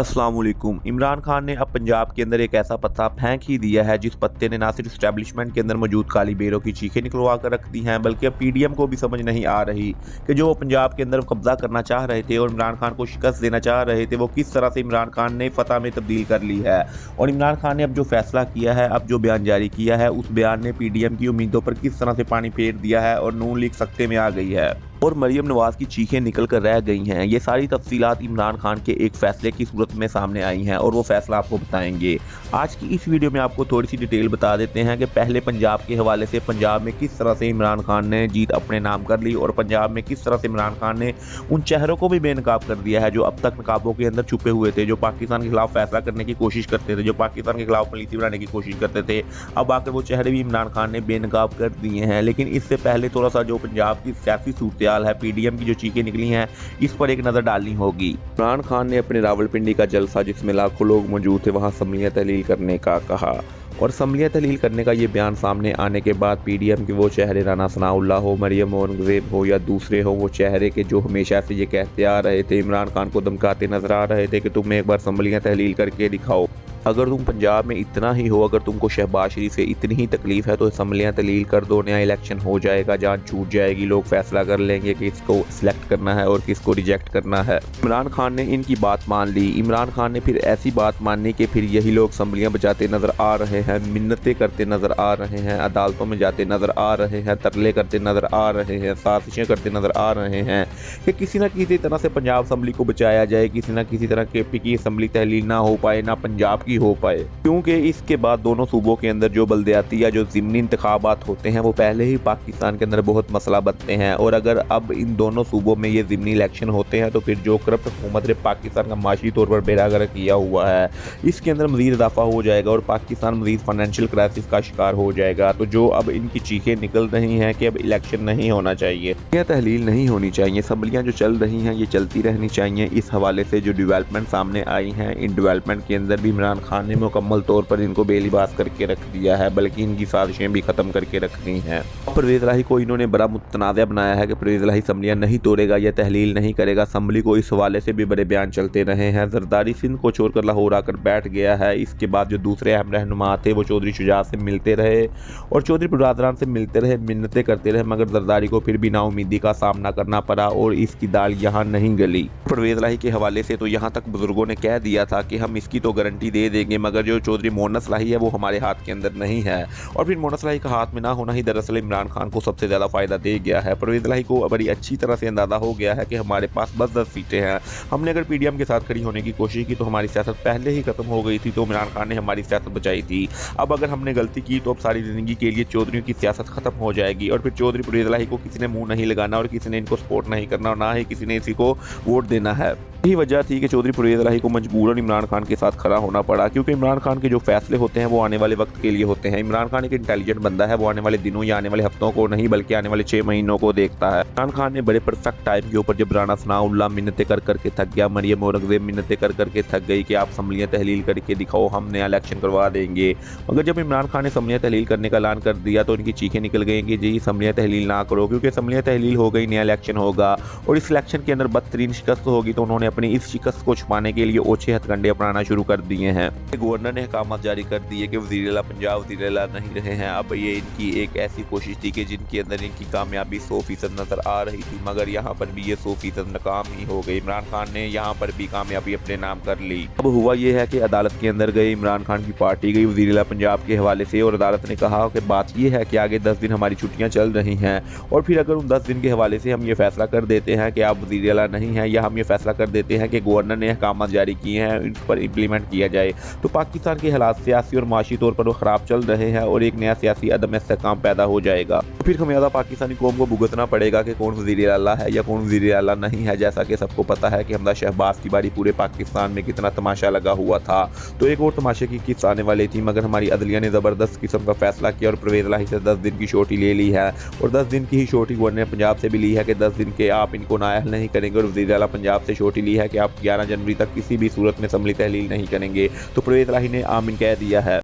अस्सलाम वालेकुम। इमरान खान ने अब पंजाब के अंदर एक ऐसा पत्ता फेंक ही दिया है जिस पत्ते ने ना सिर्फ इस्टेब्लिशमेंट के अंदर मौजूद काली बेरों की चीखें निकलवा कर रख दी हैं, बल्कि अब पीडीएम को भी समझ नहीं आ रही कि जो वो पंजाब के अंदर कब्जा करना चाह रहे थे और इमरान खान को शिकस्त देना चाह रहे थे, वो किस तरह से इमरान खान ने फतह में तब्दील कर ली है। और इमरान खान ने अब जो फैसला किया है, अब जो बयान जारी किया है, उस बयान ने पीडीएम की उम्मीदों पर किस तरह से पानी फेर दिया है और नून लीग सख्ते में आ गई है और मरियम नवाज की चीखें निकल कर रह गई हैं। ये सारी तफसीलात इमरान खान के एक फैसले की सूरत में सामने आई हैं और वो फैसला आपको बताएंगे। आज की इस वीडियो में आपको थोड़ी सी डिटेल बता देते हैं कि पहले पंजाब के हवाले से पंजाब में किस तरह से इमरान खान ने जीत अपने नाम कर ली और पंजाब में किस तरह से इमरान खान ने उन चेहरों को भी बेनकाब कर दिया है जो अब तक नकाबों के अंदर छुपे हुए थे, जो पाकिस्तान के खिलाफ फैसला करने की कोशिश करते थे, जो पाकिस्तान के खिलाफ पॉलिसी बनाने की कोशिश करते थे। अब आकर वो चेहरे भी इमरान खान ने बेनकाब कर दिए हैं। लेकिन इससे पहले थोड़ा सा जो पंजाब की सियासी सूरत है, पीडीएम की जो चीखें निकली हैं, इस पर एक नज़र डालनी होगी। इमरान खान ने अपने रावलपिंडी का जलसा जिसमें लाखों लोग मौजूद थे वहां असम्बलियां तहलील करने का कहा और असम्बलियां तहलील करने का ये बयान सामने आने के बाद पीडीएम के वो चेहरे राना सनाउल्लाह हो, मरियम औरंगजेब हो या दूसरे हो, वो चेहरे के जो हमेशा से ये कहते आ रहे थे, इमरान खान को धमकाते नजर आ रहे थे कि तुम एक बार असम्बलियां तहलील करके दिखाओ। अगर तुम पंजाब में इतना ही हो, अगर तुमको शहबाज शरीफ से इतनी ही तकलीफ है तो असम्बलियां तहलील कर दो, नया इलेक्शन हो जाएगा, जान छूट जाएगी, लोग फैसला कर लेंगे कि किसको सिलेक्ट करना है और किसको रिजेक्ट करना है। इमरान खान ने इनकी बात मान ली। इमरान खान ने फिर ऐसी बात माननी कि फिर यही लोग असम्बलियां बजाते नजर आ रहे हैं, मिन्नतें करते नजर आ रहे हैं, अदालतों में जाते नजर आ रहे हैं, तरले करते नजर आ रहे हैं, साजिशें करते नजर आ रहे हैं कि किसी न किसी तरह से पंजाब असम्बली को बचाया जाए, किसी न किसी तरह के की असम्बली तहलील ना हो पाए, ना पंजाब की हो पाए, क्योंकि इसके बाद दोनों सूबों के अंदर जो बल्दियाती या जो ज़िमनी इंतखाबात होते हैं वो पहले ही पाकिस्तान के अंदर बहुत मसला बनते हैं। और अगर अब इन दोनों सूबों में ये ज़िमनी इलेक्शन होते हैं तो फिर जो करप्ट हुकूमत ने पाकिस्तान का माशी तौर पर बेरागर्क किया हुआ है, इसके अंदर मज़ीद इजाफा हो जाएगा और पाकिस्तान मज़ीद फाइनेंशियल क्राइसिस का शिकार हो जाएगा। तो जो अब इनकी चीखें निकल रही हैं कि अब इलेक्शन नहीं होना चाहिए या तहलील नहीं होनी चाहिए, असम्बलियाँ जो चल रही हैं ये चलती रहनी चाहिए, इस हवाले से जो डेवलपमेंट सामने आई हैं, इन डेवलपमेंट के अंदर भी इमरान खान ने मुकम्मल तौर पर इनको बेलिबास करके रख दिया है, बल्कि इनकी साजिशें भी खत्म करके रख दी हैं। परवेज़ इलाही को इन्होंने बड़ा मुतनाज़ बनाया है कि परवेज़ इलाही असम्बलियाँ नहीं तोड़ेगा या तहलील नहीं करेगा। असम्बली को इस हवाले से भी बड़े बयान चलते रहे हैं। जरदारी सिंध को छोड़कर लाहौर आकर बैठ गया है। इसके बाद जो दूसरे अहम रहनुमा थे वो चौधरी शुजात से मिलते रहे और चौधरी बरदरान से मिलते रहे, मिन्नतें करते रहे, मगर जरदारी को फिर भी नाउमीदी का सामना करना पड़ा और इसकी दाल यहाँ नहीं गली। परवेज़ इलाही के हवाले से तो यहाँ तक बुजुर्गों ने कह दिया था कि हम इसकी तो गारंटी दे देंगे, मगर जो चौधरी मोहन्नस इलाही है वो हमारे हाथ के अंदर नहीं है। और फिर मोहन्नस इलाही का हाथ में ना होना ही दरअसल इमरान खान को सबसे ज़्यादा फ़ायदा दे गया है। परवेज़ इलाही को बड़ी अच्छी तरह से अंदाज़ा हो गया है कि हमारे पास बस 10 सीटें हैं, हमने अगर पीडीएम के साथ खड़ी होने की कोशिश की तो हमारी सियासत पहले ही खत्म हो गई थी, तो इमरान खान ने हमारी सियासत बचाई थी। अब अगर हमने गलती की तो अब सारी ज़िंदगी के लिए चौधरियों की सियासत खत्म हो जाएगी और फिर चौधरी परवेज़ इलाही को किसी ने मुँह नहीं लगाना और किसी ने इनको सपोर्ट नहीं करना और ना ही किसी ने इसी को वोट देना है। यही वजह थी कि चौधरी परवेज़ इलाही को मजबूरन इमरान खान के साथ खड़ा होना पड़ा, क्योंकि इमरान खान के जो फैसले होते हैं वो आने वाले वक्त के लिए होते हैं। इमरान खान एक इंटेलिजेंट बंदा है, वो आने वाले दिनों या आने वाले हफ्तों को नहीं बल्कि आने वाले 6 महीनों को देखता है। इमरान खान ने बड़े परफेक्ट टाइम के ऊपर जब राना सनाउल्लाह मिन्नतें कर करके थक गया, मरियम औरंगजेब मिन्नतें कर करके थक गई कि आप असम्बलियाँ तहलील करके दिखाओ, हम नया इलेक्शन करवा देंगे, मगर जब इमरान खान ने असम्बलियाँ तहलील करने का ऐलान कर दिया तो उनकी चीखें निकल गई कि जी असम्बलियाँ तहलील ना करो, क्योंकि असम्बलियाँ तहलील हो गई, नया इलेक्शन होगा और इस इलेक्शन के अंदर बदतरीन शिकस्त होगी। तो उन्होंने अपनी इस शिकस्त को छुपाने के लिए ओछे हथकंडे अपनाना शुरू कर दिए हैं। गवर्नर ने अहकामात जारी कर दिए कि वज़ीर आला पंजाब वज़ीर आला नहीं रहे हैं। अब ये इनकी एक ऐसी कोशिश थी कि जिनके अंदर इनकी कामयाबी 100% नजर आ रही थी, मगर यहाँ पर भी ये 100% नाकाम ही हो गई। इमरान खान ने यहाँ पर भी कामयाबी अपने नाम कर ली। अब हुआ ये है कि अदालत के अंदर गई, इमरान खान की पार्टी गई वज़ीर आला पंजाब के हवाले से और अदालत ने कहा कि बात यह है कि आगे 10 दिन हमारी छुट्टियाँ चल रही हैं और फिर अगर उन 10 दिन के हवाले से हम ये फैसला कर देते हैं कि आप वज़ीर आला नहीं हैं या हम ये फैसला कर देते हैं कि गवर्नर ने अहकामात जारी किए हैं इन पर इम्प्लीमेंट किया जाए, तो पाकिस्तान के हालात सियासी और माशी तौर पर वो ख़राब चल रहे हैं और एक नया सियासी अदम इस्तेहकाम पैदा हो जाएगा। फिर खमियाजा पाकिस्तानी कौम को भुगतना पड़ेगा कि कौन वज़ीर आला है या कौन वज़ीर आला नहीं है। जैसा कि सबको पता है कि हमजा शहबाज की बारी पूरे पाकिस्तान में कितना तमाशा लगा हुआ था, तो एक और तमाशे की किस्त आने वाली थी, मगर हमारी अदलिया ने ज़बरदस्त किस्म का फैसला किया और परवेज़ इलाही से 10 दिन की छोटी ले ली है और 10 दिन की ही छोटी गवर्नर पंजाब से भी ली है कि 10 दिन के आप इनको नाअहल नहीं करेंगे और वज़ीर आला पंजाब से छोटी ली है कि आप 11 जनवरी तक किसी भी सूरत में असम्बली तहलील नहीं करेंगे। तो परवेज़ इलाही ने आमीन कह दिया है।